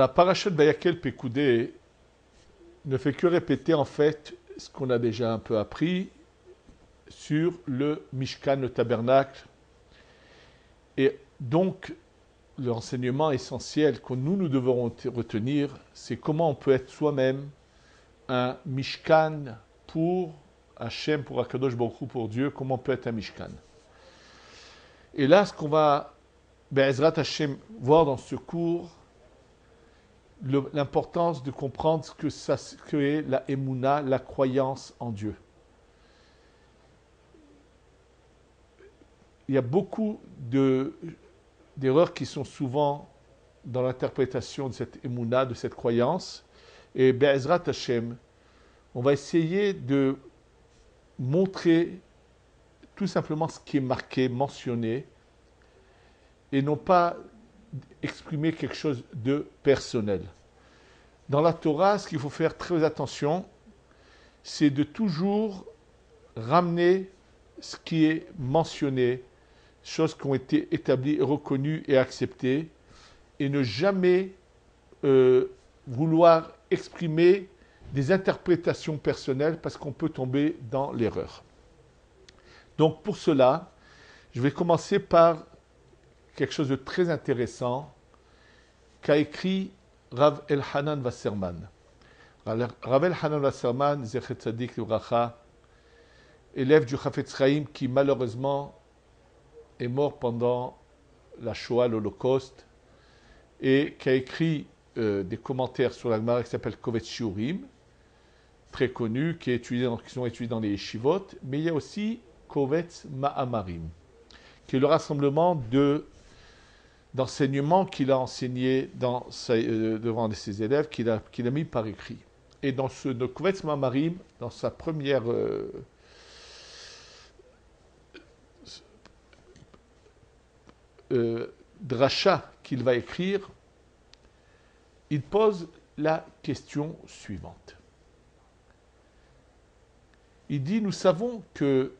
Dans la parasha de Vayakel Pekoudé, ne fait que répéter en fait ce qu'on a déjà un peu appris sur le Mishkan, le tabernacle. Et donc, l'enseignement essentiel que nous devrons retenir, c'est comment on peut être soi-même un Mishkan pour Hachem, pour Akadosh Baruch Hu, pour Dieu, comment on peut être un Mishkan. Et là, ce qu'on va, Be'ezrat Hachem, voir dans ce cours, l'importance de comprendre ce que est la Emouna, la croyance en Dieu. Il y a beaucoup d'erreurs qui sont souvent dans l'interprétation de cette Emouna, de cette croyance. Et Be'ezrat Hashem, on va essayer de montrer tout simplement ce qui est marqué, mentionné, et non pas exprimer quelque chose de personnel. Dans la Torah, ce qu'il faut faire très attention, c'est de toujours ramener ce qui est mentionné, choses qui ont été établies, reconnues et acceptées, et ne jamais vouloir exprimer des interprétations personnelles parce qu'on peut tomber dans l'erreur. Donc pour cela, je vais commencer par quelque chose de très intéressant qu'a écrit Rav Elhanan Wasserman. Rav Elhanan Wasserman, Zecher Tzadik Livracha, élève du Chafetz Chaim qui malheureusement est mort pendant la Shoah, l'Holocauste, et qui a écrit des commentaires sur la Gemara qui s'appelle Kovetz Shiurim, très connu, qui sont étudiés dans les yeshivot, mais il y a aussi Kovetz Ma'amarim, qui est le rassemblement d'enseignements qu'il a enseigné devant ses élèves, qu'il a mis par écrit. Et dans ce Kovetz Ma'amarim, dans sa première drasha qu'il va écrire, il pose la question suivante. Il dit, nous savons que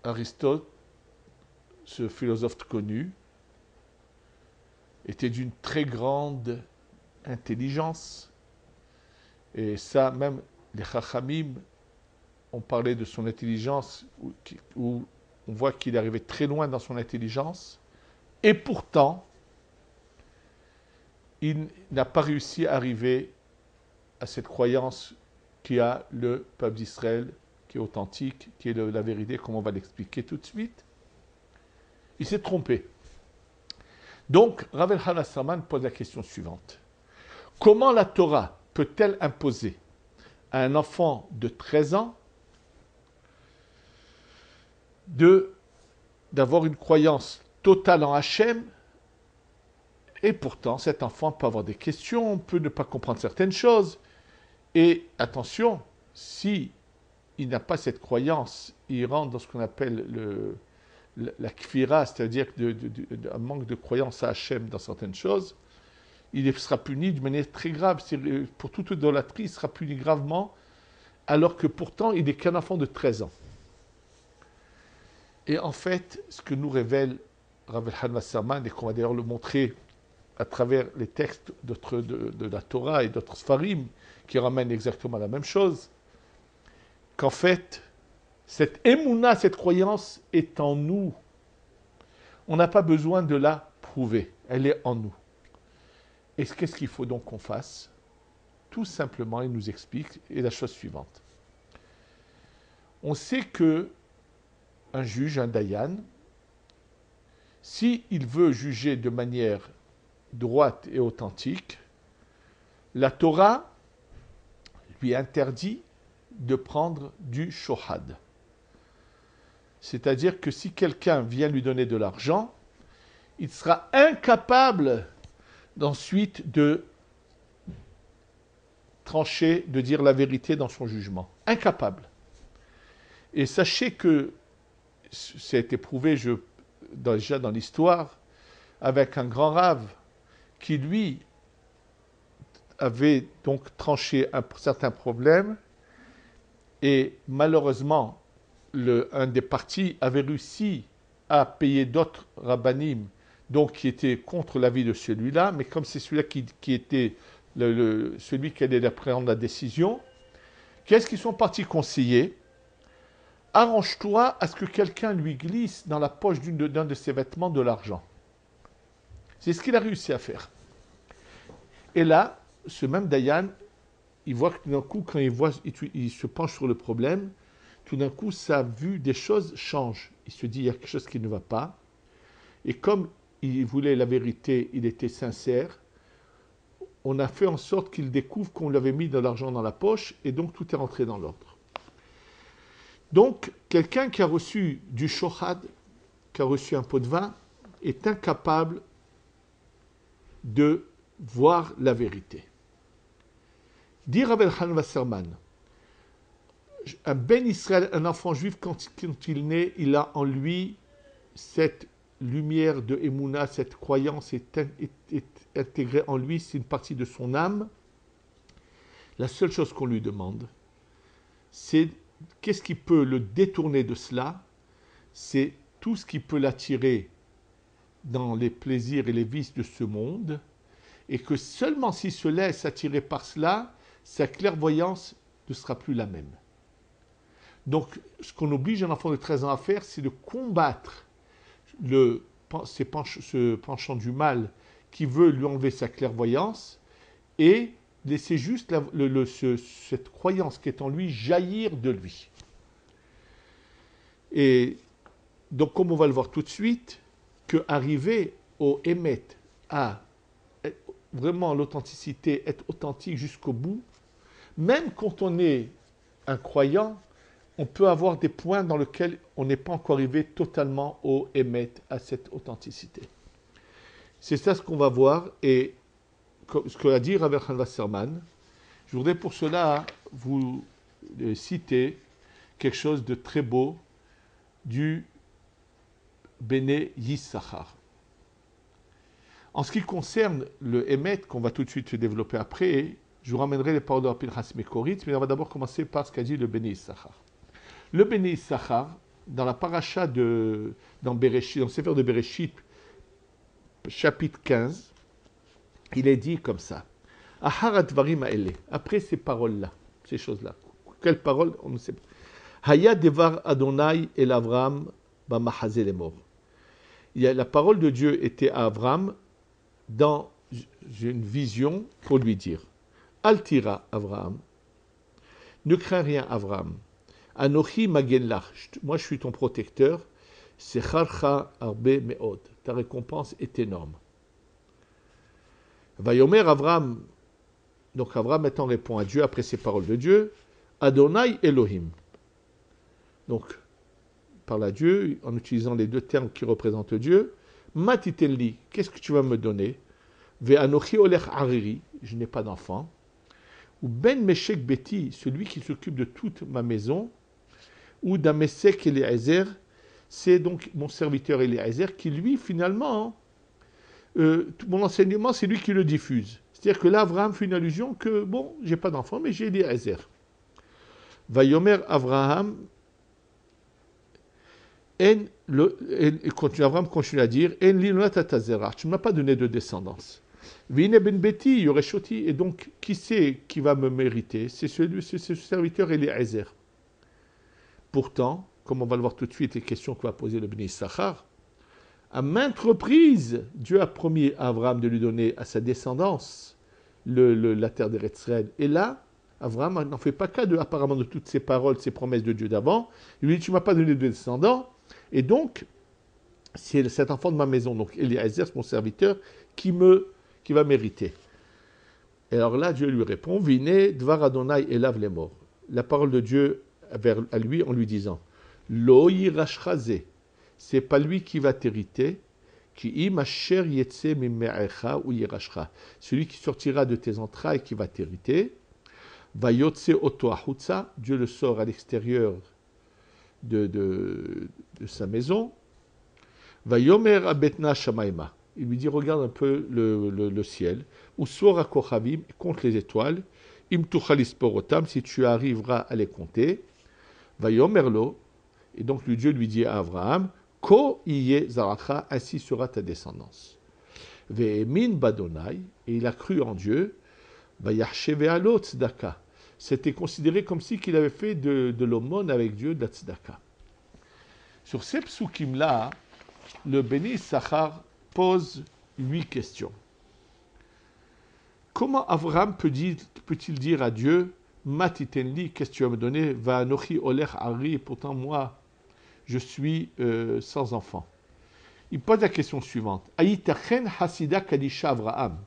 Aristote, ce philosophe connu, était d'une très grande intelligence, et ça, même les Chachamim ont parlé de son intelligence, où on voit qu'il est arrivé très loin dans son intelligence, et pourtant, il n'a pas réussi à arriver à cette croyance qui a le peuple d'Israël, qui est authentique, qui est la vérité, comme on va l'expliquer tout de suite. Il s'est trompé. Donc, Rav Elhanan Wasserman pose la question suivante. Comment la Torah peut-elle imposer à un enfant de 13 ans d'avoir une croyance totale en Hachem, et pourtant cet enfant peut avoir des questions, peut ne pas comprendre certaines choses. Et attention, si il n'a pas cette croyance, il rentre dans ce qu'on appelle la kfira, c'est-à-dire un manque de croyance à Hachem dans certaines choses, il sera puni de manière très grave. Pour toute idolâtrie, il sera puni gravement, alors que pourtant, il n'est qu'un enfant de 13 ans. Et en fait, ce que nous révèle Rav Elhanan Wasserman, et qu'on va d'ailleurs le montrer à travers les textes de la Torah et d'autres Sfarim, qui ramènent exactement la même chose, qu'en fait, cette émouna, cette croyance est en nous. On n'a pas besoin de la prouver, elle est en nous. Et qu'est-ce qu'il faut donc qu'on fasse? Tout simplement, il nous explique, et la chose suivante. On sait que un juge, un dayan, s'il veut juger de manière droite et authentique, la Torah lui interdit de prendre du shohad. C'est-à-dire que si quelqu'un vient lui donner de l'argent, il sera incapable d'ensuite de trancher, de dire la vérité dans son jugement. Incapable. Et sachez que ça a été prouvé déjà dans l'histoire avec un grand rave qui, lui, avait donc tranché un certain problème et malheureusement, un des partis avait réussi à payer d'autres rabbanim donc qui était contre l'avis de celui-là, mais comme c'est celui-là qui était celui qui allait prendre la décision, qu'est-ce qu'ils sont partis conseiller? Arrange-toi à ce que quelqu'un lui glisse dans la poche d'un de ses vêtements de l'argent. C'est ce qu'il a réussi à faire. Et là, ce même Dayan, il voit que tout d'un coup, quand il se penche sur le problème, tout d'un coup, sa vue des choses change. Il se dit, il y a quelque chose qui ne va pas. Et comme il voulait la vérité, il était sincère, on a fait en sorte qu'il découvre qu'on lui avait mis de l'argent dans la poche, et donc tout est rentré dans l'ordre. Donc, quelqu'un qui a reçu du shohad, qui a reçu un pot de vin, est incapable de voir la vérité. Dit Rabbi Elchanan Wasserman, un Ben Israël, un enfant juif, quand il naît, il a en lui cette lumière de Emouna, cette croyance est intégrée en lui, c'est une partie de son âme. La seule chose qu'on lui demande, c'est qu'est-ce qui peut le détourner de cela? C'est tout ce qui peut l'attirer dans les plaisirs et les vices de ce monde, et que seulement s'il se laisse attirer par cela, sa clairvoyance ne sera plus la même. Donc, ce qu'on oblige un enfant de 13 ans à faire, c'est de combattre ce penchant du mal qui veut lui enlever sa clairvoyance et laisser juste cette croyance qui est en lui jaillir de lui. Et donc, comme on va le voir tout de suite, qu'arriver au Emet, à vraiment l'authenticité, être authentique jusqu'au bout, même quand on est un croyant, on peut avoir des points dans lesquels on n'est pas encore arrivé totalement au Emet, à cette authenticité. C'est ça ce qu'on va voir, et ce que a dit Rabbi Elchanan Wasserman. Je voudrais pour cela vous citer quelque chose de très beau du Béné Yissachar. En ce qui concerne le Emet, qu'on va tout de suite se développer après, je vous ramènerai les paroles de Pinchas Mekoritz, mais on va d'abord commencer par ce qu'a dit le Béné Yissachar. Le Béné Yissachar, dans la paracha dans Bereshit, dans le Sefer de Bereshit, chapitre 15, il est dit comme ça. Ahar advarim ha'ele, après ces paroles-là, ces choses-là. Quelles paroles? On ne sait pas. Haya devar Adonai el Avram b'machazeh lemor. La parole de Dieu était à Avram dans une vision pour lui dire Altira Avram, ne crains rien Avram. Anochi magen lach, moi je suis ton protecteur. Secharcha arbe meod, ta récompense est énorme. Vayomer Avram, donc Avram maintenant répond à Dieu après ces paroles de Dieu, Adonai Elohim. Donc, parle à Dieu en utilisant les deux termes qui représentent Dieu. Matitelli, qu'est-ce que tu vas me donner? Ve'anochi olech ariri, je n'ai pas d'enfant. Ou ben meshek beti, celui qui s'occupe de toute ma maison. Ou d'amesek Eliezer, c'est donc mon serviteur Eliezer qui lui finalement, mon enseignement c'est lui qui le diffuse. C'est-à-dire que là Abraham fait une allusion que bon, j'ai pas d'enfant mais j'ai Eliezer. Vayomer Abraham, Abraham continue à dire, En li tatazera, tu ne m'as pas donné de descendance. Vine ben beti yoreshoti, et donc qui c'est qui va me mériter? C'est ce serviteur Eliezer. Pourtant, comme on va le voir tout de suite, les questions que va poser le Béné Yissachar, à maintes reprises, Dieu a promis à Abraham de lui donner à sa descendance la terre d'Eretz Israël. Et là, Abraham n'en fait pas cas apparemment de toutes ces paroles, ces promesses de Dieu d'avant. Il lui dit, tu ne m'as pas donné de descendants, et donc, c'est cet enfant de ma maison, donc Eliezer, mon serviteur, qui va mériter. Et alors là, Dieu lui répond, Vine dvar Adonai elav lemor. La parole de Dieu à lui en lui disant Lo yirashchaze, c'est pas lui qui va t'hériter, ki im asher yetse mime'echa ou yirashcha, celui qui sortira de tes entrailles qui va t'hériter, va yotse oto ahutza, Dieu le sort à l'extérieur de sa maison, va yomer abetna shamaima, il lui dit regarde un peu le ciel, ou sora kochavim, compte les étoiles, im tuchal isporotam, si tu arriveras à les compter. Va yomerlo, et donc le Dieu lui dit à Abraham, Ko iye zaracha, ainsi sera ta descendance. Ve'emin badonai, et il a cru en Dieu, vayarche ve'alo tzedaka. C'était considéré comme si qu'il avait fait de l'aumône avec Dieu, de la tzedaka. Sur ces psukim-là, le Béni Issachar pose 8 questions. Comment Abraham peut-il dire à Dieu, Matitenli, qu'est-ce que tu vas me donner, va anochi olech ari, pourtant moi, je suis sans enfant. Il pose la question suivante. Aïtachen hasida kadisha Avraham.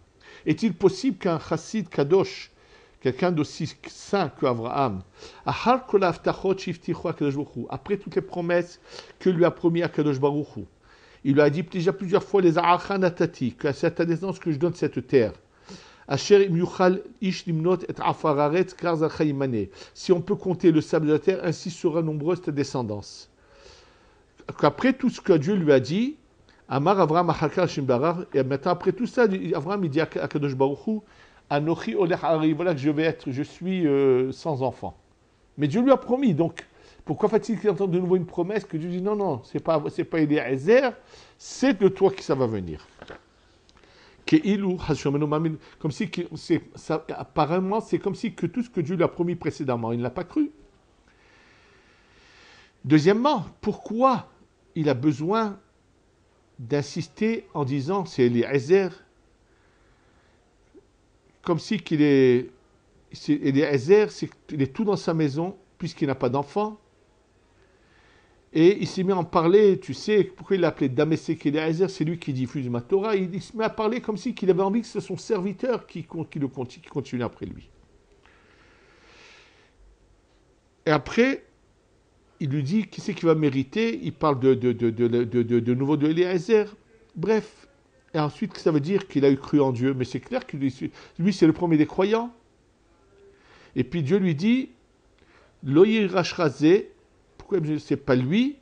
Est-il possible qu'un chassid kadosh, quelqu'un d'aussi saint qu'Avraham, après toutes les promesses que lui a promis Akadosh Baruch Hu, il lui a dit déjà plusieurs fois les Arachanatati, que c'est à ta descendance que je donne cette terre. Si on peut compter le sable de la terre, ainsi sera nombreuse ta descendance. Après tout ce que Dieu lui a dit, Amar Avraham Achakar Shimbarar, et maintenant après tout ça, Avraham il dit à Akadosh Baruch Hu, Anochi Olech Ari, voilà que je suis sans enfant. Mais Dieu lui a promis, donc pourquoi faut-il qu'il entende de nouveau une promesse que Dieu dit non, c'est pas Eliezer, c'est de toi que ça va venir. Comme si apparemment c'est comme si que tout ce que Dieu lui a promis précédemment, il ne l'a pas cru. Deuxièmement, pourquoi il a besoin d'insister en disant c'est Eliezer, comme si qu'il est Eliezer, il est tout dans sa maison puisqu'il n'a pas d'enfant. Et il s'est mis à en parler, tu sais, pourquoi il l'a appelé Damesek Eliezer, c'est lui qui diffuse ma Torah, il se met à parler comme si qu'il avait envie que ce soit son serviteur qui continue après lui. Et après, il lui dit qui c'est qui va mériter, il parle de nouveau de Eliezer, bref. Et ensuite, ça veut dire qu'il a eu cru en Dieu, mais c'est clair que lui c'est le premier des croyants. Et puis Dieu lui dit, Loïr Rachrazé, pourquoi c'est pas lui?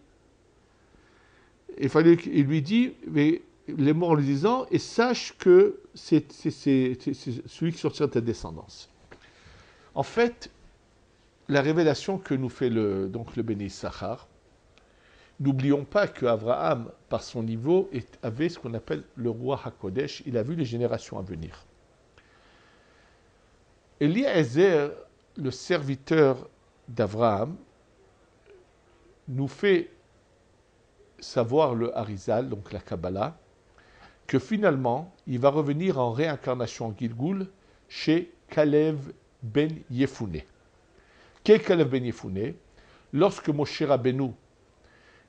Il lui dit, mais les mots en lui disant, et sache que c'est celui qui sortira de ta descendance. En fait, la révélation que nous fait le Béni Issachar, n'oublions pas qu'Abraham, par son niveau, avait ce qu'on appelle le roi HaKodesh, il a vu les générations à venir. Eliezer, le serviteur d'Abraham, nous fait savoir le Harizal, donc la Kabbalah, que finalement, il va revenir en réincarnation en Gilgoul chez Kalev ben Yefouné. Quel Kalev ben Yefouné? Lorsque Moshe Rabbeinu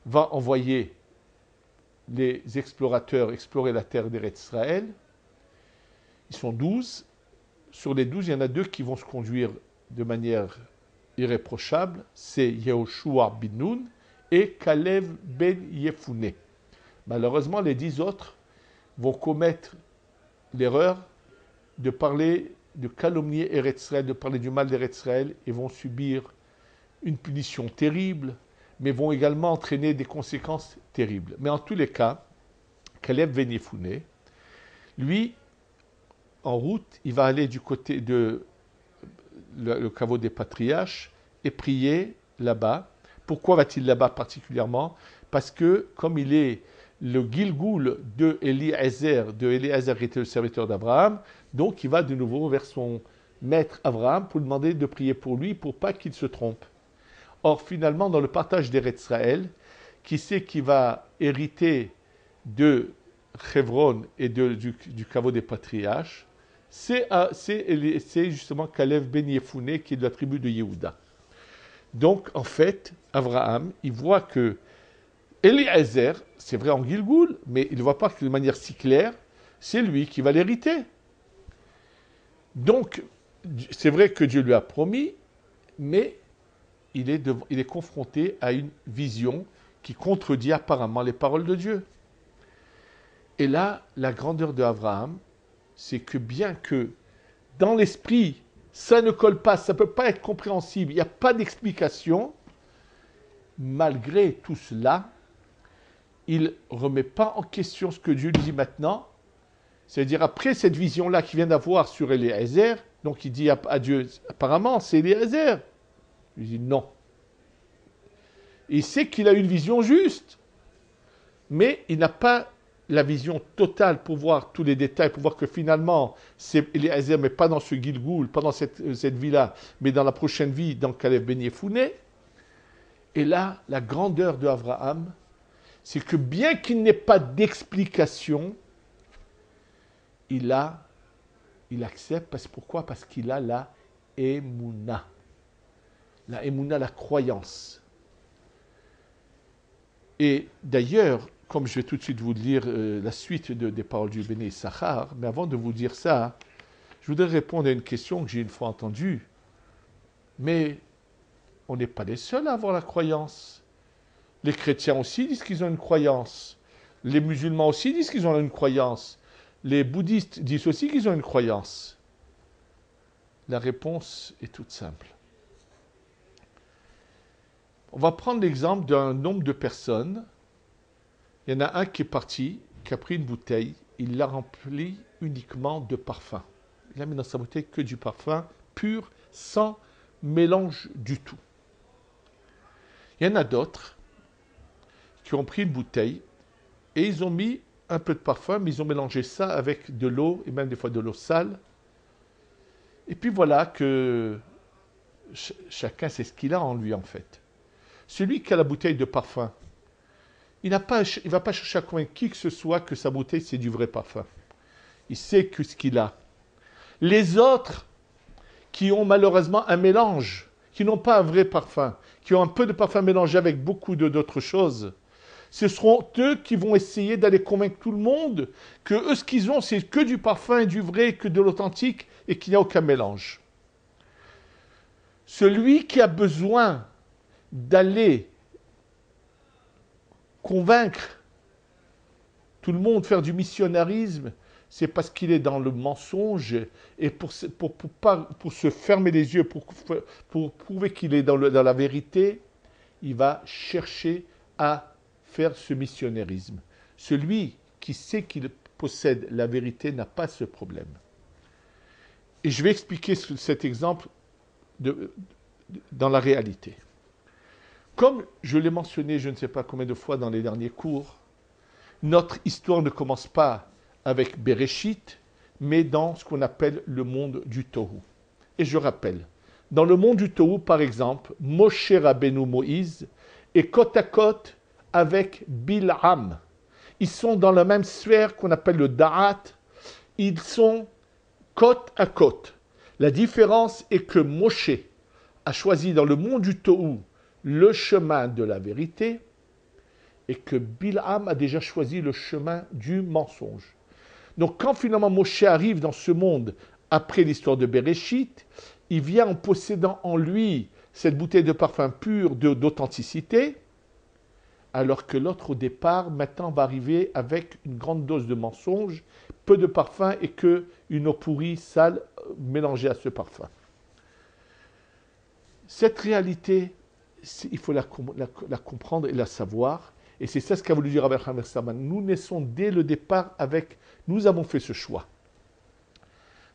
va envoyer les explorateurs explorer la terre d'Eretz Israël, ils sont 12. Sur les 12, il y en a 2 qui vont se conduire de manière irréprochable, c'est Yehoshua bin Nun et Kalev ben Yefouné. Malheureusement, les 10 autres vont commettre l'erreur de parler, de calomnier Eretz Israël, de parler du mal d'Eretz Israël et vont subir une punition terrible, mais vont également entraîner des conséquences terribles. Mais en tous les cas, Kalev ben Yefouné, lui, en route, il va aller du côté de le caveau des patriarches et prier là-bas. Pourquoi va-t-il là-bas particulièrement? Parce que comme il est le Gilgoul de Eliezer qui était le serviteur d'Abraham, donc il va de nouveau vers son maître Abraham pour lui demander de prier pour lui pour pas qu'il se trompe. Or finalement dans le partage d'Eretz Israël, qui c'est qui va hériter de Hebron et du caveau des patriarches? C'est justement Kalev ben Yefouné qui est de la tribu de Yehuda. Donc, en fait, Abraham, il voit que Eliezer, c'est vrai en Gilgoul, mais il ne voit pas que de manière si claire, c'est lui qui va l'hériter. Donc, c'est vrai que Dieu lui a promis, mais il est confronté à une vision qui contredit apparemment les paroles de Dieu. Et là, la grandeur d'Abraham, c'est que bien que dans l'esprit, ça ne colle pas, ça ne peut pas être compréhensible, il n'y a pas d'explication, malgré tout cela, il ne remet pas en question ce que Dieu lui dit maintenant, c'est-à-dire après cette vision-là qu'il vient d'avoir sur Eliezer, donc il dit à Dieu, apparemment c'est Eliezer. Il dit non. Il sait qu'il a une vision juste. mais il n'a pas la vision totale pour voir tous les détails, pour voir que finalement, c'est Eliezer, mais pas dans ce Gilgoul, pas dans cette vie-là, mais dans la prochaine vie, dans Caleb Ben Yefouné. Et là, la grandeur de Abraham, c'est que bien qu'il n'ait pas d'explication, il accepte. Pourquoi? Parce qu'il a la Emouna. La Emouna, la croyance. Et d'ailleurs, comme je vais tout de suite vous lire la suite des paroles du Béné Issachar, mais avant de vous dire ça, je voudrais répondre à une question que j'ai une fois entendue. Mais on n'est pas les seuls à avoir la croyance. Les chrétiens aussi disent qu'ils ont une croyance. Les musulmans aussi disent qu'ils ont une croyance. Les bouddhistes disent aussi qu'ils ont une croyance. La réponse est toute simple. On va prendre l'exemple d'un nombre de personnes. Il y en a un qui est parti, qui a pris une bouteille, il l'a remplie uniquement de parfum. Il a mis dans sa bouteille que du parfum pur, sans mélange du tout. Il y en a d'autres qui ont pris une bouteille et ils ont mis un peu de parfum, mais ils ont mélangé ça avec de l'eau, et même des fois de l'eau sale. Et puis voilà que chacun sait ce qu'il a en lui en fait. Celui qui a la bouteille de parfum, il ne va pas chercher à convaincre qui que ce soit que sa bouteille c'est du vrai parfum. Il sait que ce qu'il a. Les autres qui ont malheureusement un mélange, qui n'ont pas un vrai parfum, qui ont un peu de parfum mélangé avec beaucoup d'autres choses, ce seront eux qui vont essayer d'aller convaincre tout le monde que eux, ce qu'ils ont, c'est que du parfum et du vrai, que de l'authentique, et qu'il n'y a aucun mélange. Celui qui a besoin d'aller convaincre tout le monde, faire du missionnarisme, c'est parce qu'il est dans le mensonge et pour se fermer les yeux, pour prouver qu'il est dans la vérité, il va chercher à faire ce missionnarisme. Celui qui sait qu'il possède la vérité n'a pas ce problème. Et je vais expliquer cet exemple dans la réalité. Comme je l'ai mentionné je ne sais pas combien de fois dans les derniers cours, notre histoire ne commence pas avec Bereshit, mais dans ce qu'on appelle le monde du Tohu. Et je rappelle, dans le monde du Tohu, par exemple, Moshe Rabbeinu Moïse est côte à côte avec Bil'am. Ils sont dans la même sphère qu'on appelle le Da'at. Ils sont côte à côte. La différence est que Moshe a choisi dans le monde du Tohu le chemin de la vérité et que Bil'am a déjà choisi le chemin du mensonge. Donc quand finalement Moshe arrive dans ce monde après l'histoire de Bereshit, il vient en possédant en lui cette bouteille de parfum pur d'authenticité, alors que l'autre au départ maintenant va arriver avec une grande dose de mensonge, peu de parfum et une eau pourrie, sale, mélangée à ce parfum. Cette réalité, il faut la comprendre et la savoir. Et c'est ça ce qu'a voulu dire Rabbi Chaim Wershaman. Nous naissons dès le départ avec... Nous avons fait ce choix.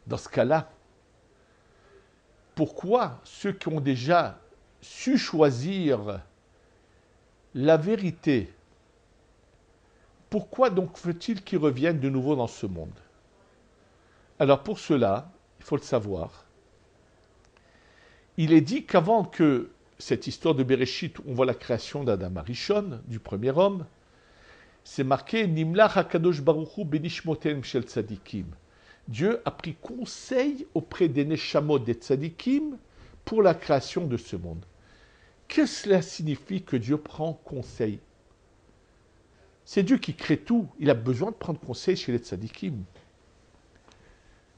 Dans ce cas-là, pourquoi ceux qui ont déjà su choisir la vérité, pourquoi donc faut-il qu'ils reviennent de nouveau dans ce monde? Alors pour cela, il faut le savoir, il est dit qu'avant que cette histoire de Bereshit, on voit la création d'Adam Arishon, du premier homme, c'est marqué Nimlach HaKadosh Baruch Hu benishmotem shel tzadikim. Dieu a pris conseil auprès des neshamot des tzadikim pour la création de ce monde. Qu'est-ce que cela signifie que Dieu prend conseil? C'est Dieu qui crée tout. Il a besoin de prendre conseil chez les tzadikim. Vous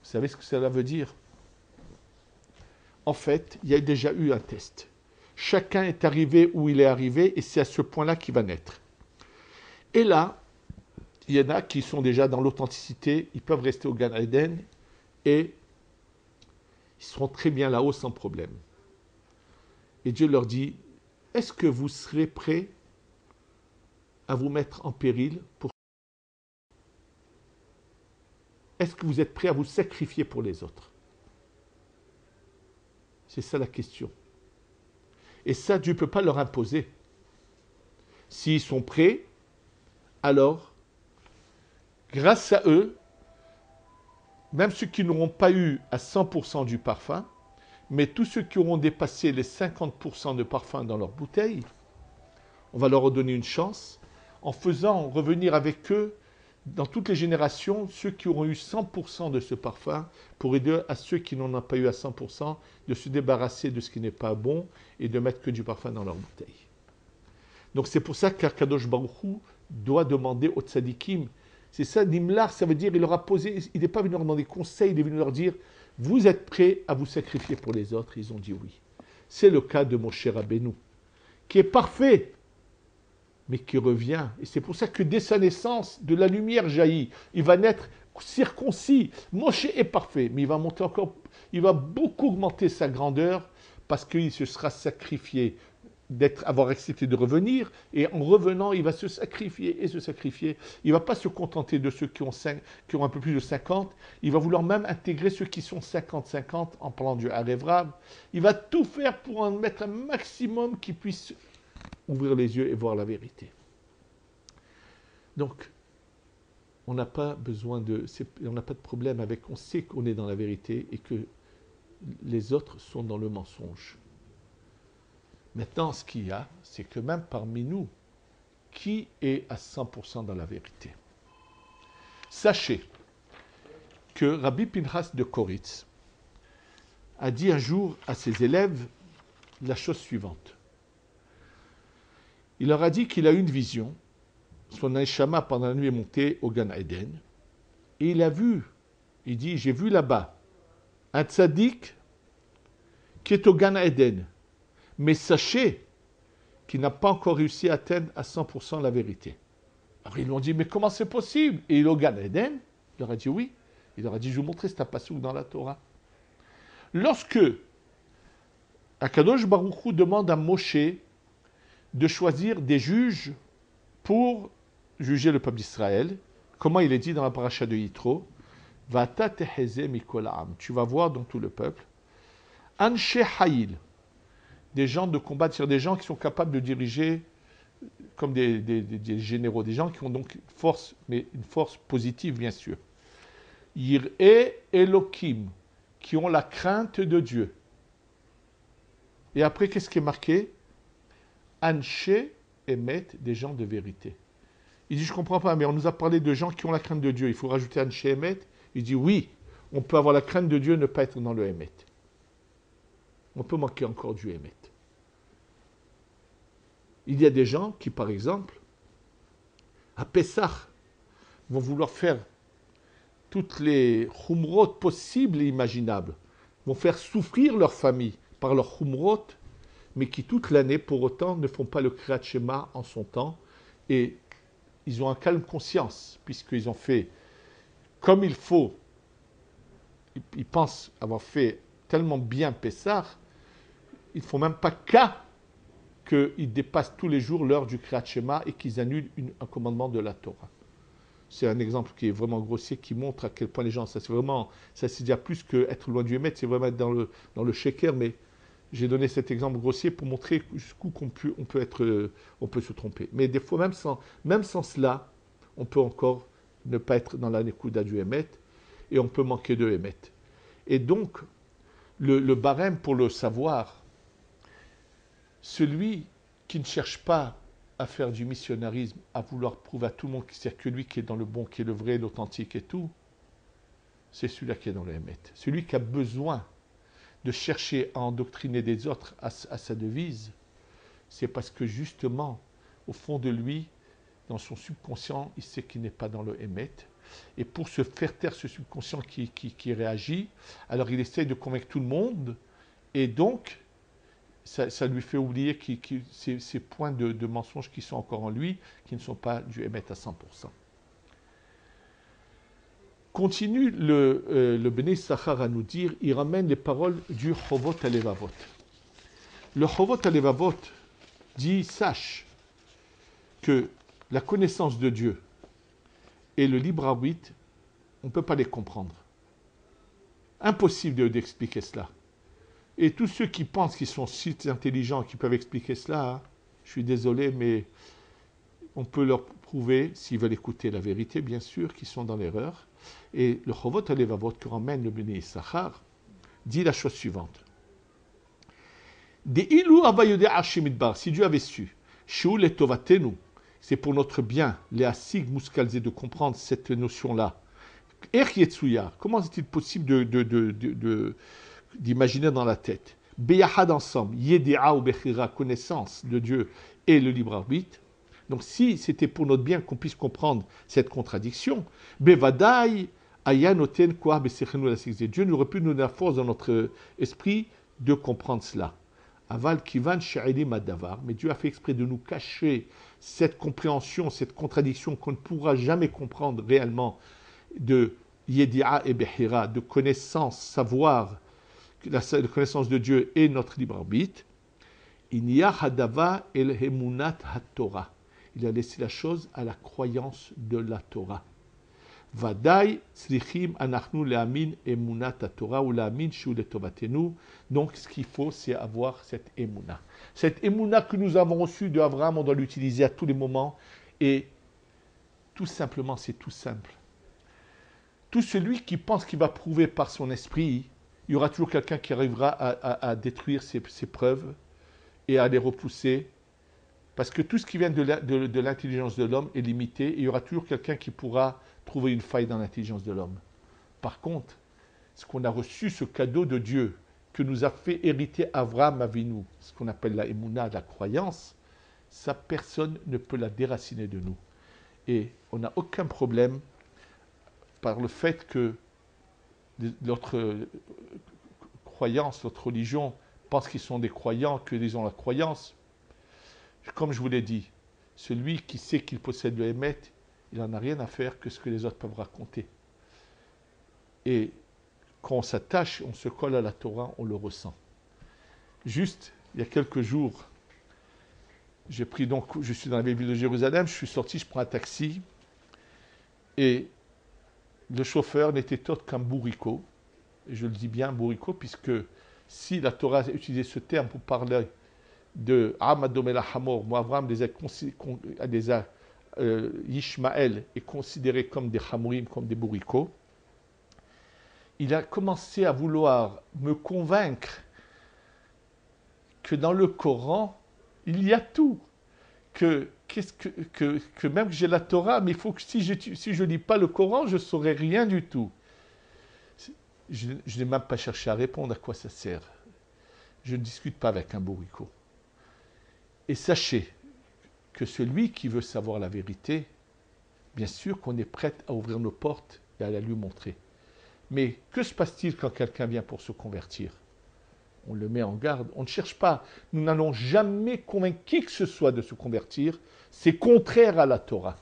savez ce que cela veut dire? En fait, il y a déjà eu un test. Chacun est arrivé où il est arrivé et c'est à ce point-là qu'il va naître. Et là, il y en a qui sont déjà dans l'authenticité, ils peuvent rester au Gan Eden et ils seront très bien là-haut sans problème. Et Dieu leur dit, est-ce que vous serez prêts à vous mettre en péril pour... Est-ce que vous êtes prêts à vous sacrifier pour les autres? C'est ça la question. Et ça, Dieu ne peut pas leur imposer. S'ils sont prêts alors, grâce à eux, même ceux qui n'auront pas eu à 100% du parfum, mais tous ceux qui auront dépassé les 50% de parfum dans leur bouteille, on va leur redonner une chance en faisant revenir avec eux dans toutes les générations ceux qui auront eu 100% de ce parfum pour aider à ceux qui n'en ont pas eu à 100% de se débarrasser de ce qui n'est pas bon et de mettre que du parfum dans leur bouteille. Donc c'est pour ça qu'Akadosh Baruch Hu doit demander aux tzadikim. C'est ça, Nimlar, ça veut dire, il leur a posé, il n'est pas venu leur demander conseil, il est venu leur dire, vous êtes prêts à vous sacrifier pour les autres? Ils ont dit oui. C'est le cas de Moshe Rabbeinu, qui est parfait, mais qui revient. Et c'est pour ça que dès sa naissance, de la lumière jaillit. Il va naître circoncis. Moshe est parfait, mais il va monter encore, il va beaucoup augmenter sa grandeur parce qu'il se sera sacrifié avoir accepté de revenir, et en revenant, il va se sacrifier et se sacrifier. Il ne va pas se contenter de ceux qui ont un peu plus de 50, il va vouloir même intégrer ceux qui sont 50-50 en parlant du Harev Rav. Il va tout faire pour en mettre un maximum qui puisse ouvrir les yeux et voir la vérité. Donc, on n'a pas besoin on n'a pas de problème avec, on sait qu'on est dans la vérité et que les autres sont dans le mensonge. Maintenant, ce qu'il y a, c'est que même parmi nous, qui est à 100% dans la vérité? Sachez que Rabbi Pinchas de Koritz a dit un jour à ses élèves la chose suivante. Il leur a dit qu'il a eu une vision. Son neshama pendant la nuit est monté au Gan Eden. Et il a vu, il dit, j'ai vu là-bas un tzaddik qui est au Gan Eden. Mais sachez qu'il n'a pas encore réussi à atteindre à 100% la vérité. Alors ils lui ont dit, mais comment c'est possible? Et il est au Gan Eden? Il leur a dit oui. Il leur a dit, je vais vous montrer cet passouk dans la Torah. Lorsque Akadosh Baruch Hu demande à Moshe de choisir des juges pour juger le peuple d'Israël, comment il est dit dans la paracha de Yitro, Vata teheze mikol ha'am. Tu vas voir dans tout le peuple, Anshe Hayil, des gens de combat, c'est-à-dire des gens qui sont capables de diriger comme des généraux, des gens qui ont donc une force, mais une force positive bien sûr. Yir'e Elokim, qui ont la crainte de Dieu. Et après, qu'est-ce qui est marqué? Anshe Emet, des gens de vérité. Il dit, je ne comprends pas, mais on nous a parlé de gens qui ont la crainte de Dieu. Il faut rajouter Anshe Emet. Il dit, oui, on peut avoir la crainte de Dieu et ne pas être dans le Emet. On peut manquer encore du Emet. Il y a des gens qui, par exemple, à Pessah, vont vouloir faire toutes les chumrot possibles et imaginables, vont faire souffrir leur famille par leurs chumrot, mais qui toute l'année, pour autant, ne font pas le Kriyat Shema en son temps, et ils ont un calme conscience, puisqu'ils ont fait comme il faut. Ils pensent avoir fait tellement bien Pessah, ils ne font même pas cas qu'ils dépassent tous les jours l'heure du Kriyat Shema et qu'ils annulent un commandement de la Torah. C'est un exemple qui est vraiment grossier, qui montre à quel point les gens, ça c'est déjà plus qu'être loin du Hémet, c'est vraiment être dans le Sheker, mais j'ai donné cet exemple grossier pour montrer jusqu'où on peut se tromper. Mais des fois, même sans cela, on peut encore ne pas être dans la Nekuda du Hémet, et on peut manquer de Hémet. Et donc, le barème pour le savoir, celui qui ne cherche pas à faire du missionnarisme, à vouloir prouver à tout le monde qu'il n'y a que lui qui est dans le bon, qui est le vrai, l'authentique et tout, c'est celui-là qui est dans le Hémet. Celui qui a besoin de chercher à endoctriner des autres à sa devise, c'est parce que justement, au fond de lui, dans son subconscient, il sait qu'il n'est pas dans le Hémet. Et pour se faire taire ce subconscient qui réagit, alors il essaye de convaincre tout le monde, et donc, ça lui fait oublier ces points de mensonges qui sont encore en lui, qui ne sont pas du Hémet à 100%. Continue le Bnei Issachar à nous dire, il ramène les paroles du Chovot HaLevavot. Le Chovot HaLevavot dit, sache que la connaissance de Dieu et le libre arbitre, on ne peut pas les comprendre. Impossible d'expliquer cela. Et tous ceux qui pensent qu'ils sont si intelligents, qui peuvent expliquer cela, je suis désolé, mais on peut leur prouver, s'ils veulent écouter la vérité, bien sûr, qu'ils sont dans l'erreur. Et le Chovot HaLevavot que ramène le Bnei Issachar dit la chose suivante. Si Dieu avait su, c'est pour notre bien, les Asig Muskalze, de comprendre cette notion-là. Comment est-il possible d'imaginer dans la tête Beyahad ensemble, Yedea ou Bechira, connaissance de Dieu et le libre arbitre. Donc si c'était pour notre bien qu'on puisse comprendre cette contradiction, Bevadai, Ayanoten, Koah, Besechenu, la Dieu n'aurait pu nous donner la force dans notre esprit de comprendre cela. Aval Kivan She'elim Adavar, mais Dieu a fait exprès de nous cacher cette compréhension, cette contradiction qu'on ne pourra jamais comprendre réellement de Yedi'a et Bechira, de connaissance, savoir, la connaissance de Dieu et notre libre arbitre. Inya Hadava El Hemunat HaTorah. Il a laissé la chose à la croyance de la Torah. Vadai Srichim Anachnu Leamin Emunat HaTorah ou Leamin Shu Letovatenu. Donc ce qu'il faut, c'est avoir cette Emuna. Cette Emuna que nous avons reçue de Abraham, on doit l'utiliser à tous les moments. Et tout simplement, c'est tout simple. Tout celui qui pense qu'il va prouver par son esprit, il y aura toujours quelqu'un qui arrivera à détruire ses preuves et à les repousser. Parce que tout ce qui vient de l'intelligence de l'homme est limité et il y aura toujours quelqu'un qui pourra trouver une faille dans l'intelligence de l'homme. Par contre, ce qu'on a reçu, ce cadeau de Dieu que nous a fait hériter Avraham Avinu, ce qu'on appelle la Emouna, la croyance, ça, personne ne peut la déraciner de nous. Et on n'a aucun problème par le fait que notre croyance, notre religion pense qu'ils sont des croyants, qu'ils ont la croyance. Comme je vous l'ai dit, celui qui sait qu'il possède le Hémet, il n'en a rien à faire que ce que les autres peuvent raconter. Et quand on s'attache, on se colle à la Torah, on le ressent. Juste, il y a quelques jours, je suis dans la ville de Jérusalem, je suis sorti, je prends un taxi, et le chauffeur n'était autre qu'un bourricot. Et je le dis bien bourricot, puisque si la Torah a utilisé ce terme pour parler de Amadom el Hamor, moi Abraham Ishmaël est considéré comme des Hamorim, comme des bourricots, il a commencé à vouloir me convaincre que dans le Coran, il y a tout. Que même que j'ai la Torah, mais il faut que si je lis pas le Coran, je ne saurais rien du tout. Je n'ai même pas cherché à répondre à quoi ça sert. Je ne discute pas avec un bourricot. Et sachez que celui qui veut savoir la vérité, bien sûr qu'on est prêt à ouvrir nos portes et à la lui montrer. Mais que se passe-t-il quand quelqu'un vient pour se convertir? On le met en garde, on ne cherche pas. Nous n'allons jamais convaincre qui que ce soit de se convertir. C'est contraire à la Torah.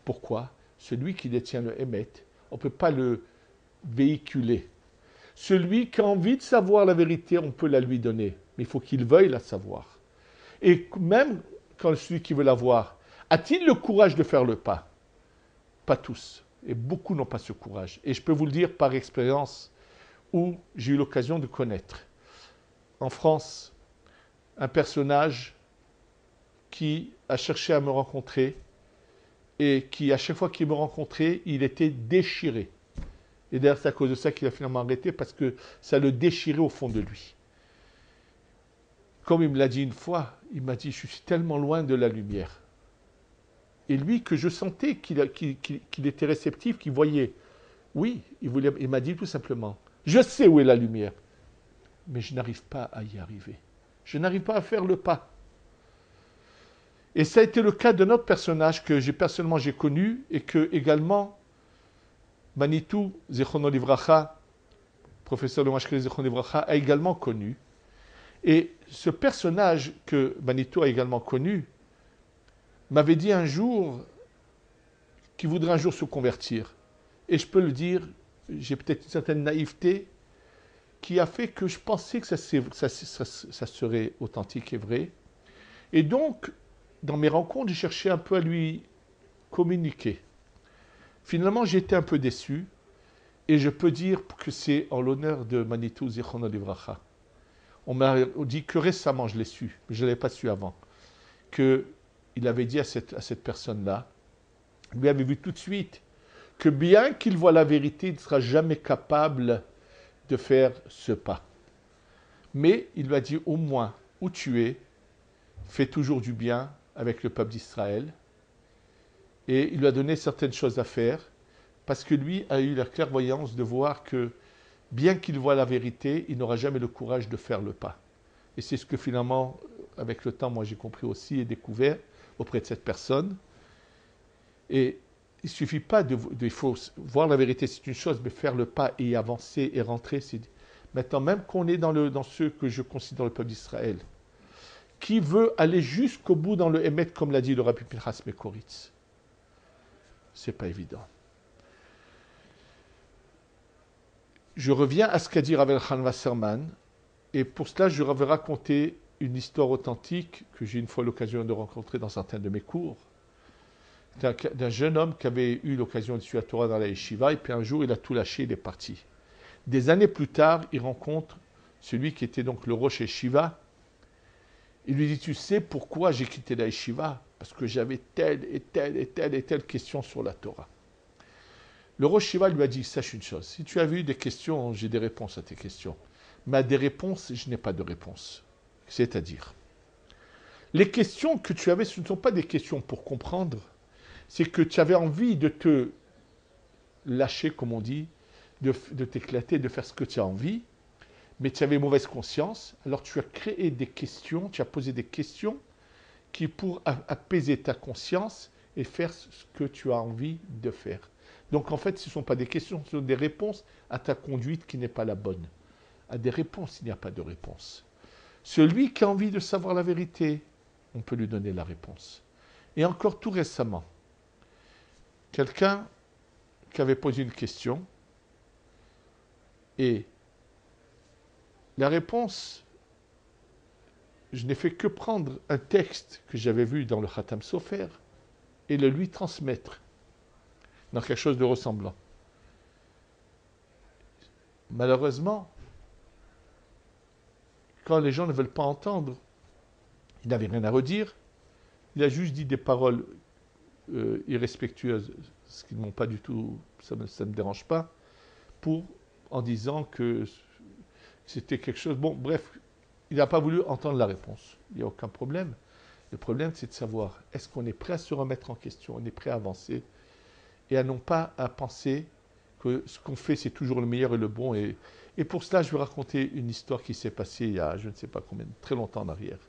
Pourquoi? Celui qui détient le Hémet, on ne peut pas le véhiculer. Celui qui a envie de savoir la vérité, on peut la lui donner. Mais il faut qu'il veuille la savoir. Et même quand celui qui veut la voir, a-t-il le courage de faire le pas? Pas tous. Et beaucoup n'ont pas ce courage. Et je peux vous le dire par expérience où j'ai eu l'occasion de connaître. En France, un personnage qui a cherché à me rencontrer et qui, à chaque fois qu'il me rencontrait, il était déchiré. Et d'ailleurs, c'est à cause de ça qu'il a finalement arrêté, parce que ça le déchirait au fond de lui. Comme il me l'a dit une fois, il m'a dit « Je suis tellement loin de la lumière ». Et lui, que je sentais qu'il était réceptif, qu'il voyait. Oui, il m'a dit tout simplement « Je sais où est la lumière, mais je n'arrive pas à y arriver. Je n'arrive pas à faire le pas. » Et ça a été le cas d'un autre personnage que personnellement j'ai connu et que également Manitou Zichrono Livracha, professeur de Mashkele Zichrono Livracha, a également connu. Et ce personnage que Manitou a également connu m'avait dit un jour qu'il voudrait un jour se convertir. Et je peux le dire, j'ai peut-être une certaine naïveté qui a fait que je pensais que ça serait authentique et vrai. Et donc, dans mes rencontres, j'ai cherché un peu à lui communiquer. Finalement, j'ai été un peu déçu, et je peux dire que c'est en l'honneur de Manitou Zichrono Livracha. On m'a dit que récemment, je l'ai su, mais je ne l'avais pas su avant, qu'il il avait dit à cette personne-là, lui avait vu tout de suite que bien qu'il voit la vérité, il ne sera jamais capable de faire ce pas. Mais il lui a dit, au moins, où tu es, fais toujours du bien avec le peuple d'Israël. Et il lui a donné certaines choses à faire, parce que lui a eu la clairvoyance de voir que, bien qu'il voit la vérité, il n'aura jamais le courage de faire le pas. Et c'est ce que finalement, avec le temps, moi j'ai compris aussi et découvert auprès de cette personne. Et il ne suffit pas il faut voir la vérité, c'est une chose, mais faire le pas et avancer et rentrer, c'est... Maintenant, même qu'on est dans ceux que je considère le peuple d'Israël, qui veut aller jusqu'au bout dans le Hémet, comme l'a dit le Rabbi Pinchas Mekoritz, c'est pas évident. Je reviens à ce qu'a dit Rav Elchanan Wasserman, et pour cela, je vais raconter une histoire authentique que j'ai une fois l'occasion de rencontrer dans certains de mes cours, d'un jeune homme qui avait eu l'occasion de suivre la Torah dans la yeshiva, et puis un jour, il a tout lâché, il est parti. Des années plus tard, il rencontre celui qui était donc le Rosh Yeshiva. Il lui dit, tu sais pourquoi j'ai quitté la yeshiva? Parce que j'avais telle et telle et telle et telle question sur la Torah. Le Rosh Yeshiva lui a dit, sache une chose, si tu avais eu des questions, j'ai des réponses à tes questions. Mais à des réponses, je n'ai pas de réponse. C'est-à-dire, les questions que tu avais, ce ne sont pas des questions pour comprendre, c'est que tu avais envie de te lâcher, comme on dit, de t'éclater, de faire ce que tu as envie, mais tu avais mauvaise conscience, alors tu as créé des questions, tu as posé des questions qui pour apaiser ta conscience et faire ce que tu as envie de faire. Donc en fait, ce ne sont pas des questions, ce sont des réponses à ta conduite qui n'est pas la bonne. À des réponses, il n'y a pas de réponse. Celui qui a envie de savoir la vérité, on peut lui donner la réponse. Et encore tout récemment, quelqu'un qui avait posé une question, et la réponse, je n'ai fait que prendre un texte que j'avais vu dans le Khatam Sofer et le lui transmettre dans quelque chose de ressemblant. Malheureusement, quand les gens ne veulent pas entendre, il n'avait rien à redire, il a juste dit des paroles irrespectueuses, ce qui ne m'ont pas du tout, ça ne me dérange pas, en disant que c'était quelque chose... Bon, bref, il n'a pas voulu entendre la réponse. Il n'y a aucun problème. Le problème, c'est de savoir, est-ce qu'on est prêt à se remettre en question, on est prêt à avancer, et à non pas à penser que ce qu'on fait, c'est toujours le meilleur et le bon. Et pour cela, je vais raconter une histoire qui s'est passée il y a, je ne sais pas combien, très longtemps en arrière.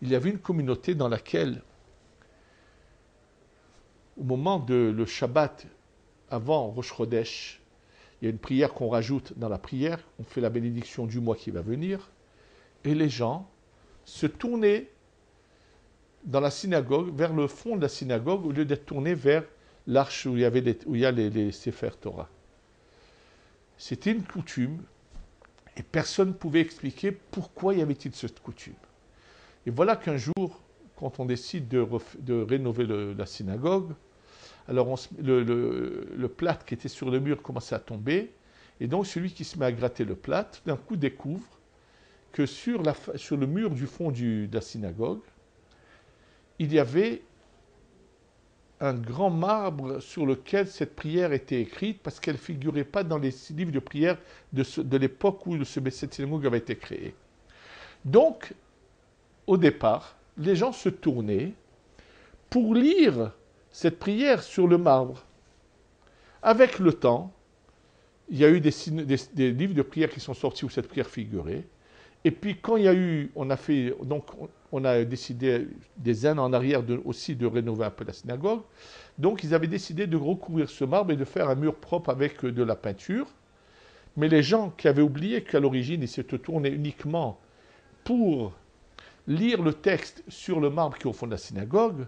Il y avait une communauté dans laquelle, au moment de le Shabbat, avant Rosh Chodesh, il y a une prière qu'on rajoute dans la prière, on fait la bénédiction du mois qui va venir, et les gens se tournaient dans la synagogue, vers le fond de la synagogue, au lieu d'être tournés vers l'arche où il y a les Sefer Torah. C'était une coutume, et personne ne pouvait expliquer pourquoi y avait-il cette coutume. Et voilà qu'un jour, quand on décide de rénover la synagogue, alors le plâtre qui était sur le mur commençait à tomber, et donc celui qui se met à gratter le plâtre, d'un coup découvre que sur le mur du fond de la synagogue, il y avait un grand marbre sur lequel cette prière était écrite, parce qu'elle ne figurait pas dans les livres de prière de l'époque où cette synagogue avait été créée. Donc, au départ, les gens se tournaient pour lire cette prière sur le marbre. Avec le temps, il y a eu des livres de prière qui sont sortis où cette prière figurait. Et puis quand il y a eu, on a décidé des années en arrière aussi de rénover un peu la synagogue. Donc ils avaient décidé de recouvrir ce marbre et de faire un mur propre avec de la peinture. Mais les gens qui avaient oublié qu'à l'origine ils se tournaient uniquement pour lire le texte sur le marbre qui est au fond de la synagogue,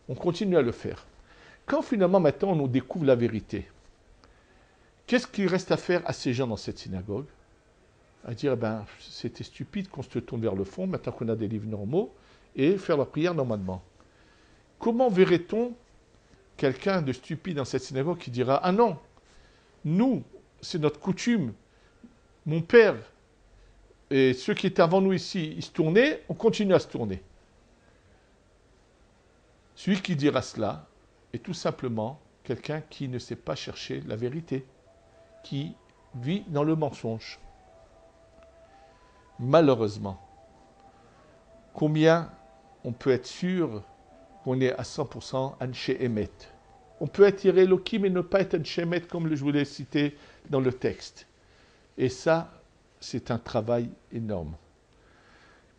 on continue à le faire. Quand finalement maintenant on découvre la vérité, qu'est-ce qu'il reste à faire à ces gens dans cette synagogue? À dire, c'était stupide qu'on se tourne vers le fond, maintenant qu'on a des livres normaux, et faire la prière normalement. Comment verrait-on quelqu'un de stupide dans cette synagogue qui dira, ah non, nous, c'est notre coutume, mon père et ceux qui étaient avant nous ici, ils se tournaient, on continue à se tourner. Celui qui dira cela est tout simplement quelqu'un qui ne sait pas chercher la vérité, qui vit dans le mensonge. Malheureusement, combien on peut être sûr qu'on est à 100% Anshe Emet. On peut être Ireloki mais ne pas être Anshe Emet comme je vous l'ai cité dans le texte. Et ça, c'est un travail énorme.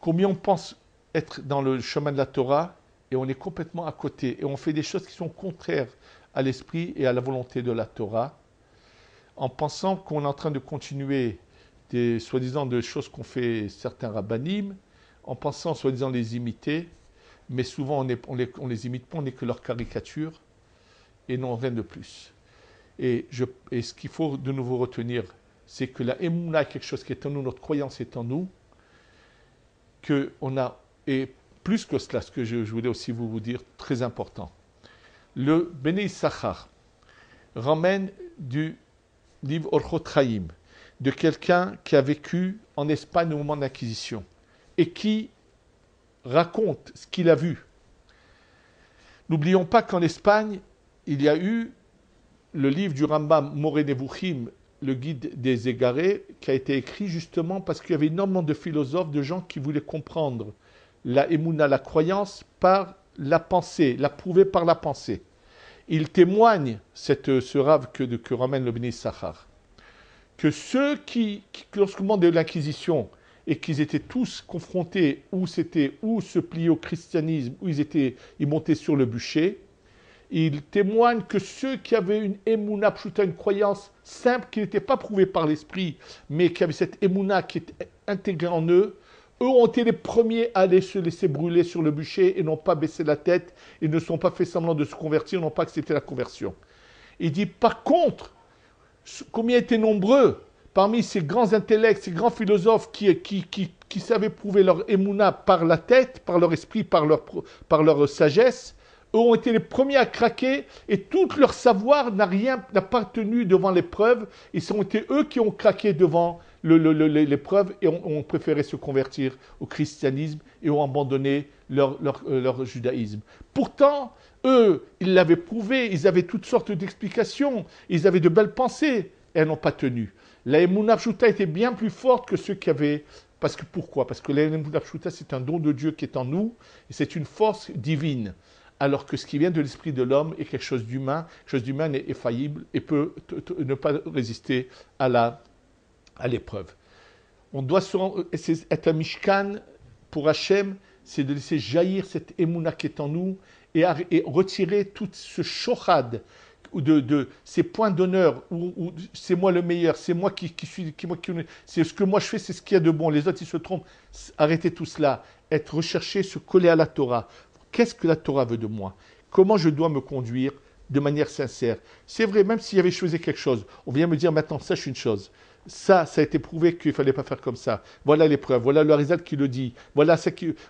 Combien on pense être dans le chemin de la Torah et on est complètement à côté et on fait des choses qui sont contraires à l'esprit et à la volonté de la Torah en pensant qu'on est en train de continuer des soi-disant de choses qu'ont fait certains rabbanim, en pensant soi-disant les imiter, mais souvent on les imite pas, on n'est que leur caricature et non rien de plus. Et ce qu'il faut de nouveau retenir, c'est que la émouna est quelque chose qui est en nous, notre croyance est en nous, qu'on a, et plus que cela, ce que je voulais aussi vous dire, très important. Le Bnei Issachar ramène du livre Orchot Chaim, de quelqu'un qui a vécu en Espagne au moment de l'Inquisition et qui raconte ce qu'il a vu. N'oublions pas qu'en Espagne, il y a eu le livre du Rambam Moreh Nevuchim, le guide des égarés, qui a été écrit justement parce qu'il y avait énormément de philosophes, de gens qui voulaient comprendre la émouna, la croyance, par la pensée, la prouver par la pensée. Il témoigne, ce rave que ramène le Bnei Issachar, que ceux qui lorsqu'au moment de l'Inquisition, et qu'ils étaient tous confrontés, ou se plier au christianisme, ou ils montaient sur le bûcher, il témoigne que ceux qui avaient une émouna pshuta, une croyance simple, qui n'était pas prouvée par l'esprit, mais qui avait cette émouna qui était intégrée en eux, eux ont été les premiers à aller se laisser brûler sur le bûcher et n'ont pas baissé la tête, et ne sont pas fait semblant de se convertir, n'ont pas accepté la conversion. Il dit, par contre, combien étaient nombreux parmi ces grands intellects, ces grands philosophes qui savaient prouver leur émouna par la tête, par leur esprit, par leur sagesse, eux ont été les premiers à craquer et tout leur savoir n'a pas tenu devant l'épreuve. Ils ont été eux qui ont craqué devant l'épreuve et ont préféré se convertir au christianisme et ont abandonné leur judaïsme. Pourtant, eux, ils l'avaient prouvé, ils avaient toutes sortes d'explications, ils avaient de belles pensées et elles n'ont pas tenu. La Emunah Pshuta était bien plus forte que ceux qui avaient... Pourquoi ? Parce que la Emunah Pshuta, c'est un don de Dieu qui est en nous et c'est une force divine. Alors que ce qui vient de l'esprit de l'homme est quelque chose d'humain. Quelque chose d'humain est faillible et peut ne pas résister à l'épreuve. On doit être un mishkan pour Hachem, c'est de laisser jaillir cette émouna qui est en nous et retirer tout ce shochad de ces points d'honneur où c'est moi le meilleur, c'est moi c'est ce que moi je fais, c'est ce qu'il y a de bon. Les autres ils se trompent. Arrêtez tout cela. Être recherché, se coller à la Torah. Qu'est-ce que la Torah veut de moi? Comment je dois me conduire de manière sincère? C'est vrai, même s'il y avait choisi quelque chose, on vient me dire maintenant, sache une chose. Ça a été prouvé qu'il ne fallait pas faire comme ça. Voilà les preuves, voilà le Harizal qui le dit. Voilà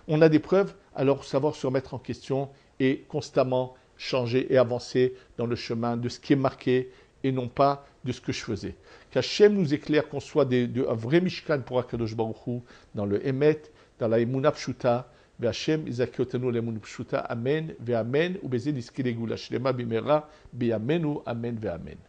on a des preuves, alors savoir se remettre en question et constamment changer et avancer dans le chemin de ce qui est marqué et non pas de ce que je faisais. Qu'Hachem nous éclaire qu'on soit un vrai Mishkan pour Akadosh Baruch Hu, dans le Emet, dans la Emunah Pshuta, והשם יזכה אותנו לאמונה פשוטה, אמן ואמן, ובזה נזכה לגאולה שלמה במהרה, בימינו, אמן ואמן.